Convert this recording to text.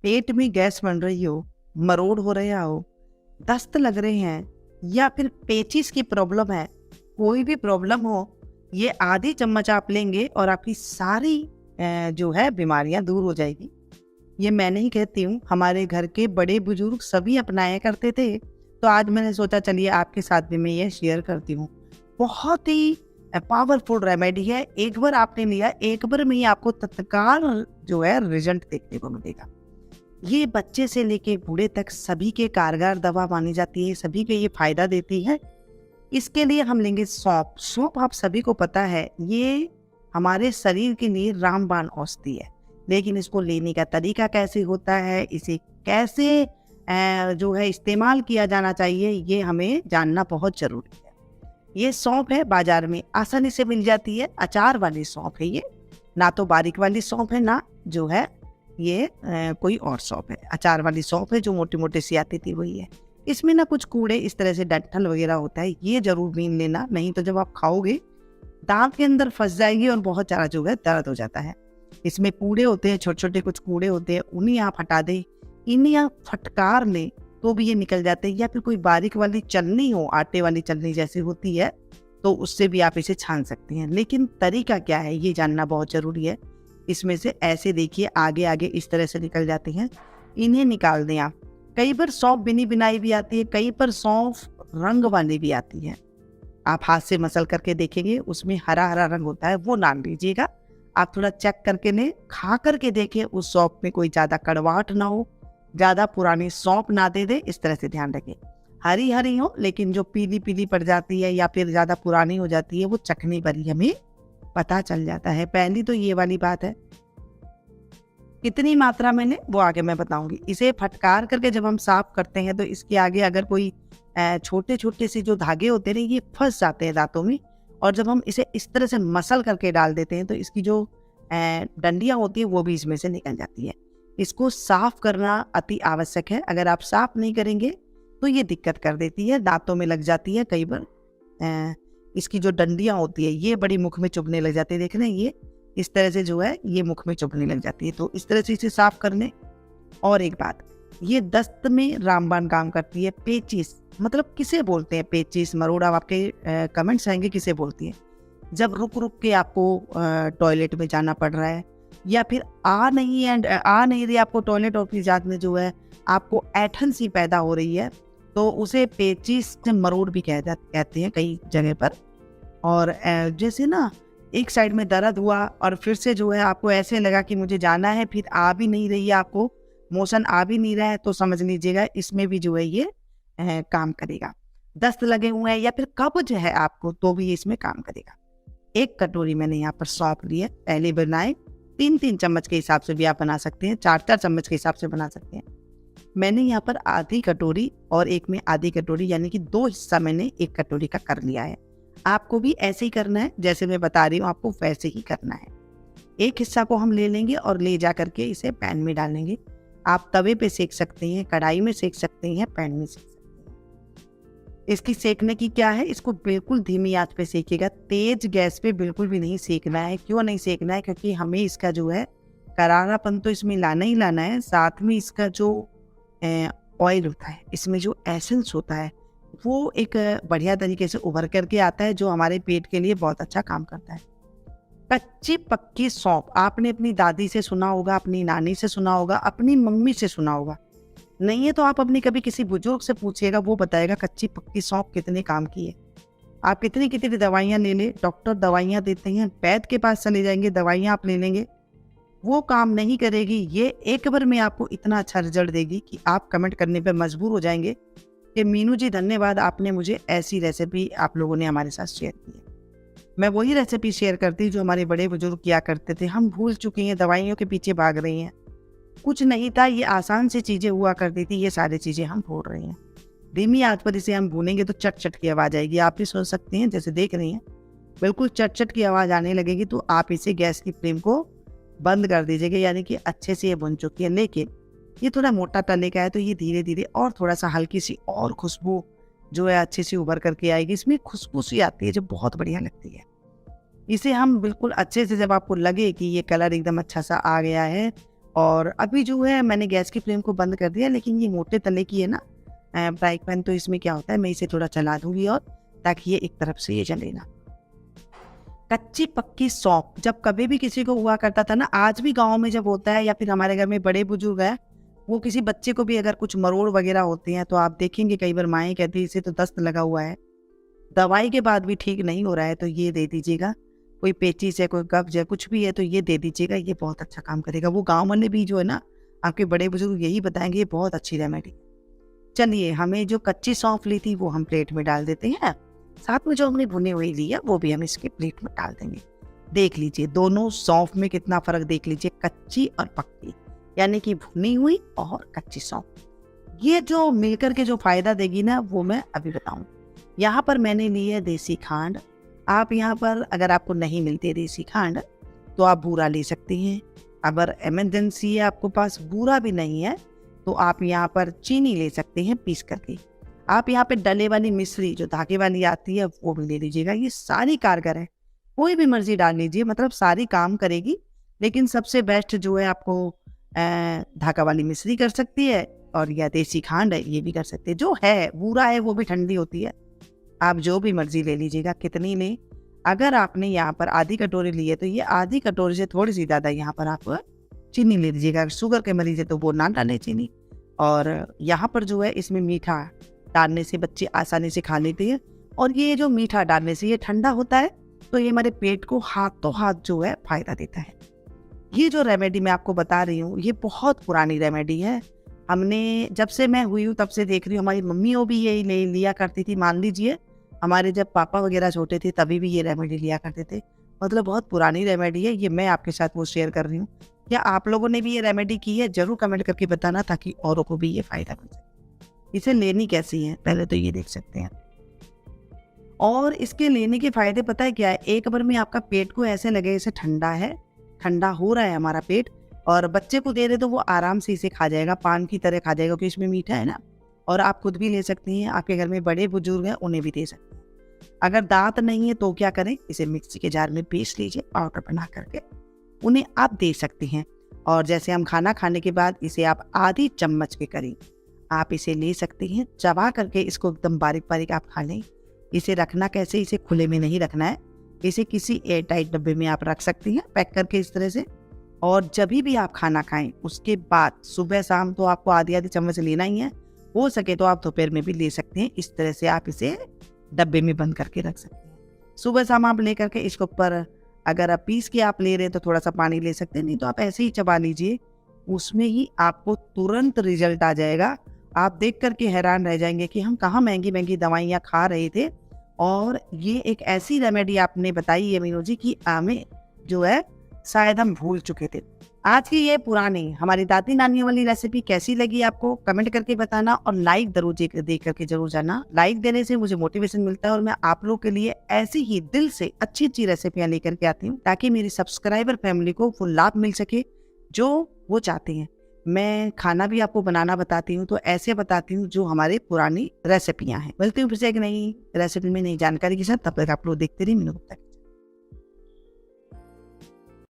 पेट में गैस बन रही हो, मरोड़ हो रहा हो, दस्त लग रहे हैं या फिर पेचिस की प्रॉब्लम है, कोई भी प्रॉब्लम हो, ये आधी चम्मच आप लेंगे और आपकी सारी जो है बीमारियां दूर हो जाएगी। ये मैं नहीं कहती हूँ, हमारे घर के बड़े बुजुर्ग सभी अपनाया करते थे। तो आज मैंने सोचा चलिए आपके साथ भी मैं ये शेयर करती हूँ। बहुत ही पावरफुल रेमेडी है। एक बार आपने लिया, एक बार में ही आपको तत्काल जो है रिजल्ट देखने को मिलेगा। ये बच्चे से लेके बूढ़े तक सभी के कारगर दवा मानी जाती है, सभी को ये फायदा देती है। इसके लिए हम लेंगे सौंफ। सौंफ आप सभी को पता है, ये हमारे शरीर के लिए रामबाण औषधि है। लेकिन इसको लेने का तरीका कैसे होता है, इसे कैसे जो है इस्तेमाल किया जाना चाहिए, ये हमें जानना बहुत जरूरी है। ये सौंफ है, बाजार में आसानी से मिल जाती है। अचार वाली सौंफ है ये, ना तो बारीक वाली सौंफ है, ना जो है ये कोई और सौंफ है। अचार वाली सौंफ है जो मोटी मोटी सी आती थी, वही है। इसमें ना कुछ कूड़े इस तरह से डंठल वगैरह होता है, ये जरूर बीन लेना, नहीं तो जब आप खाओगे दांत के अंदर फंस जाएगी और बहुत सारा जो है दर्द हो जाता है। इसमें कूड़े होते हैं, छोटे छोटे कुछ कूड़े होते हैं, उन्हें आप हटा दें, इन्हें आप फटकार लें तो भी ये निकल जाते हैं। या फिर कोई बारीक वाली चलनी हो, आटे वाली चलनी जैसी होती है, तो उससे भी आप इसे छान सकते हैं। लेकिन तरीका क्या है ये जानना बहुत जरूरी है। इसमें से ऐसे देखिए आगे आगे इस तरह से निकल जाते हैं, इन्हें निकाल दें आप। कई बार सौंफ बिनी बिनाई भी आती है, कई बार सौंफ रंग वाली भी आती है। आप हाथ से मसल करके देखेंगे, उसमें हरा हरा रंग होता है, वो ना लीजिएगा। आप थोड़ा चेक करके ने खा करके देखिए, उस सौंफ में कोई ज्यादा कड़वाहट ना हो, ज्यादा पुरानी सौंफ ना दे दे, इस तरह से ध्यान रखें। हरी हरी हो, लेकिन जो पीली पीली पड़ जाती है या फिर ज्यादा पुरानी हो जाती है, वो चखने पर ही हमें पता चल जाता है। पहली तो ये वाली बात है। कितनी मात्रा मैंने वो आगे मैं बताऊंगी। इसे फटकार करके जब हम साफ करते हैं तो इसके आगे अगर कोई छोटे छोटे से जो धागे होते हैं ये फंस जाते हैं दांतों में, और जब हम इसे इस तरह से मसल करके डाल देते हैं तो इसकी जो डंडियां होती है वो भी इसमें से निकल जाती है। इसको साफ करना अति आवश्यक है। अगर आप साफ नहीं करेंगे तो ये दिक्कत कर देती है, दांतों में लग जाती है। कई बार इसकी जो डंडियां होती है ये बड़ी मुख में चुभने लग जाती है। देख रहे हैं, ये इस तरह से जो है ये मुख में चुभने लग जाती है। तो इस तरह से इसे साफ कर लें। और एक बात, ये दस्त में रामबाण काम करती है। पेचिस मतलब किसे बोलते हैं, पेचिस मरोड़ा, आपके कमेंट्स आएंगे किसे बोलती है। जब रुक रुक के आपको टॉयलेट में जाना पड़ रहा है, या फिर आ नहीं रही आपको टॉयलेट, और फिर जात में जो है आपको ऐठन सी पैदा हो रही है, तो उसे पेचिस मरोड़ भी कहते हैं कई जगह पर। और जैसे ना एक साइड में दर्द हुआ और फिर से जो है आपको ऐसे लगा कि मुझे जाना है, फिर आ भी नहीं रही है, आपको मोशन आ भी नहीं रहा है, तो समझ लीजिएगा इसमें भी जो है ये काम करेगा। दस्त लगे हुए हैं या फिर कब्ज है आपको, तो भी इसमें काम करेगा। एक कटोरी मैंने यहाँ पर सौंफ ली है। पहले बनाए 3-3 चम्मच के हिसाब से भी आप बना सकते हैं, 4-4 चम्मच के हिसाब से बना सकते हैं। मैंने यहाँ पर आधी कटोरी और एक में आधी कटोरी, यानी कि 2 हिस्सा मैंने 1 कटोरी का कर लिया है। आपको भी ऐसे ही करना है, जैसे मैं बता रही हूँ आपको वैसे ही करना है। एक हिस्सा को हम ले लेंगे और ले जा करके इसे पैन में डालेंगे। आप तवे पे सेक सकते हैं, कढ़ाई में सेक सकते हैं, पैन में सेक सकते हैं। इसकी सेकने की क्या है, इसको बिल्कुल धीमी आंच पे सेकिएगा, तेज गैस पे बिल्कुल भी नहीं सेकना है। क्यों नहीं सेकना है, क्योंकि हमें इसका जो है करारापन तो इसमें लाना ही लाना है, साथ में इसका जो ऑयल होता है, इसमें जो एसेंस होता है, वो एक बढ़िया तरीके से उभर करके आता है, जो हमारे पेट के लिए बहुत अच्छा काम करता है। कच्ची पक्की सौंफ आपने अपनी दादी से सुना होगा, अपनी नानी से सुना होगा, अपनी मम्मी से सुना होगा। नहीं है तो आप अपनी कभी किसी बुजुर्ग से पूछिएगा, वो बताएगा कच्ची पक्की सौंफ कितने काम की है। आप कितनी कितनी दवाइयाँ ले लें, डॉक्टर दवाइयाँ देते हैं, वैद्य के पास चले जाएंगे, दवाइयाँ आप ले लेंगे, वो काम नहीं करेगी। ये एक बार में आपको इतना अच्छा रिजल्ट देगी कि आप कमेंट करने पर मजबूर हो जाएंगे कि मीनू जी धन्यवाद, आपने मुझे ऐसी रेसिपी आप लोगों ने हमारे साथ शेयर की है। मैं वही रेसिपी शेयर करती जो हमारे बड़े बुजुर्ग किया करते थे। हम भूल चुके हैं, दवाइयों के पीछे भाग रही हैं। कुछ नहीं था, ये आसान सी चीज़ें हुआ करती थी, ये सारी चीज़ें हम भूल रहे हैं। धीमी आंच पर इसे हम भूनेंगे तो चट चट की आवाज़ आएगी। आप भी सोच सकते हैं, जैसे देख रही हैं बिल्कुल चट चट की आवाज़ आने लगेगी, तो आप इसे गैस की फ्लेम को बंद कर दीजिएगा, यानी कि अच्छे से ये भुन चुकी है। लेकिन ये थोड़ा मोटा तले का है, तो ये धीरे धीरे और थोड़ा सा हल्की सी और खुशबू जो है अच्छी सी उभर करके आएगी। इसमें खुशबू सी आती है जो बहुत बढ़िया लगती है। इसे हम बिल्कुल अच्छे से, जब आपको लगे कि ये कलर एकदम अच्छा सा आ गया है और अभी जो है मैंने गैस की फ्लेम को बंद कर दिया, लेकिन ये मोटे तले की है ना फ्राई पैन, तो इसमें क्या होता है, मैं इसे थोड़ा चला दूंगी और ताकि ये एक तरफ से ये जले ना। कच्ची पक्की सौंफ जब कभी भी किसी को हुआ करता था ना, आज भी गाँव में जब होता है या फिर हमारे घर में बड़े बुजुर्ग है, वो किसी बच्चे को भी अगर कुछ मरोड़ वगैरह होते हैं तो आप देखेंगे कई बार माएँ कहती है इसे तो दस्त लगा हुआ है, दवाई के बाद भी ठीक नहीं हो रहा है, तो ये दे दीजिएगा। कोई पेचिस है, कोई कब्ज है, कुछ भी है तो ये दे दीजिएगा, ये बहुत अच्छा काम करेगा। वो गाँव वाले भी जो है ना, आपके बड़े बुजुर्ग यही बताएंगे, ये बहुत अच्छी रेमेडी। चलिए, हमें जो कच्ची सौंफ ली थी वो हम प्लेट में डाल देते हैं, साथ में जो हमने भुनी हुई ली है वो भी हम इसके प्लेट में डाल देंगे। देख लीजिए दोनों सौंफ में कितना फर्क, देख लीजिए कच्ची और पक्की, यानी कि भुनी हुई और कच्ची सौंफ। ये जो मिलकर के जो फायदा देगी ना, वो मैं अभी बताऊं। यहाँ पर मैंने ली है देसी खांड। आप यहाँ पर अगर आपको नहीं मिलती है देसी खांड तो आप बूरा ले सकती हैं। अगर इमरजेंसी है आपको पास बूरा भी नहीं है तो आप यहाँ पर चीनी ले सकते हैं पीस करके। आप यहाँ पे डले वाली मिश्री जो धागे वाली आती है वो भी ले लीजिएगा। ये सारी कारगर है, कोई भी मर्जी डाल लीजिए, मतलब सारी काम करेगी। लेकिन सबसे बेस्ट जो है आपको धागा वाली मिश्री कर सकती है, और या देसी खांड है ये भी कर सकते हैं। जो है बूरा है वो भी ठंडी होती है, आप जो भी मर्जी ले लीजिएगा। कितनी लें, अगर आपने यहाँ पर आधी कटोरी ली है तो ये आधी कटोरी से थोड़ी सी ज़्यादा यहाँ पर आप चीनी ले लीजिएगा। अगर शुगर के मरीज है तो वो ना डालें चीनी। और यहाँ पर जो है इसमें मीठा डालने से बच्चे आसानी से खा लेते हैं, और ये जो मीठा डालने से ये ठंडा होता है तो ये हमारे पेट को हाथों हाथ जो है फायदा देता है। ये जो रेमेडी मैं आपको बता रही हूँ ये बहुत पुरानी रेमेडी है। हमने जब से मैं हुई हूँ तब से देख रही हूँ, हमारी मम्मियों भी यही ले लिया करती थी। मान लीजिए हमारे जब पापा वगैरह छोटे थे तभी भी ये रेमेडी लिया करते थे। मतलब बहुत पुरानी रेमेडी है ये, मैं आपके साथ वो शेयर कर रही हूँ। क्या आप लोगों ने भी ये रेमेडी की है, जरूर कमेंट करके बताना, ताकि औरों को भी ये फायदा मिल सके। इसे लेनी कैसी है पहले तो ये देख सकते हैं। और इसके लेने के फायदे पता है क्या है, एक बार में आपका पेट को ऐसे लगे जैसे ठंडा है, ठंडा हो रहा है हमारा पेट, और बच्चे को दे दे तो वो आराम से इसे खा जाएगा, पान की तरह खा जाएगा, क्योंकि इसमें मीठा है ना। और आप खुद भी ले सकती हैं, आपके घर में बड़े बुजुर्ग हैं उन्हें भी दे सकते हैं। अगर दांत नहीं है तो क्या करें, इसे मिक्सी के जार में पीस लीजिए, पाउडर बना करके उन्हें आप दे सकती हैं। और जैसे हम खाना खाने के बाद इसे आप आधी चम्मच के करीब आप इसे ले सकती हैं, चबा करके इसको एकदम बारीक बारीक आप खा लें। इसे रखना कैसे, इसे खुले में नहीं रखना है, इसे किसी एयर टाइट डब्बे में आप रख सकती हैं पैक करके इस तरह से। और जब भी आप खाना खाएं उसके बाद सुबह शाम तो आपको आधी आधी चम्मच लेना ही है, हो सके तो आप दोपहर में भी ले सकते हैं। इस तरह से आप इसे डब्बे में बंद करके रख सकते हैं। सुबह शाम आप ले करके इसके ऊपर, अगर आप पीस के आप ले रहे हैं तो थोड़ा सा पानी ले सकते हैं, नहीं तो आप ऐसे ही चबा लीजिए, उसमें ही आपको तुरंत रिजल्ट आ जाएगा। आप देख करके हैरान रह जाएंगे कि हम कहाँ महंगी महंगी दवाइयाँ खा रहे थे, और ये एक ऐसी रेमेडी आपने बताई है मीनू जी की हमें जो है शायद हम भूल चुके थे। आज की ये पुरानी हमारी दादी नानियों वाली रेसिपी कैसी लगी आपको कमेंट करके बताना, और लाइक जरूर दे करके जरूर जाना। लाइक देने से मुझे मोटिवेशन मिलता है, और मैं आप लोग के लिए ऐसी ही दिल से अच्छी अच्छी रेसिपियां लेकर के आती हूँ, ताकि मेरी सब्सक्राइबर फैमिली को वो लाभ मिल सके जो वो चाहते हैं। मैं खाना भी आपको बनाना बताती हूँ, तो ऐसे बताती हूँ जो हमारे पुरानी रेसिपियां हैं। मिलती हूँ फिर से एक नई रेसिपी में नई जानकारी के साथ, तब तक आप लोग देखते रहिए मीनू गुप्ता।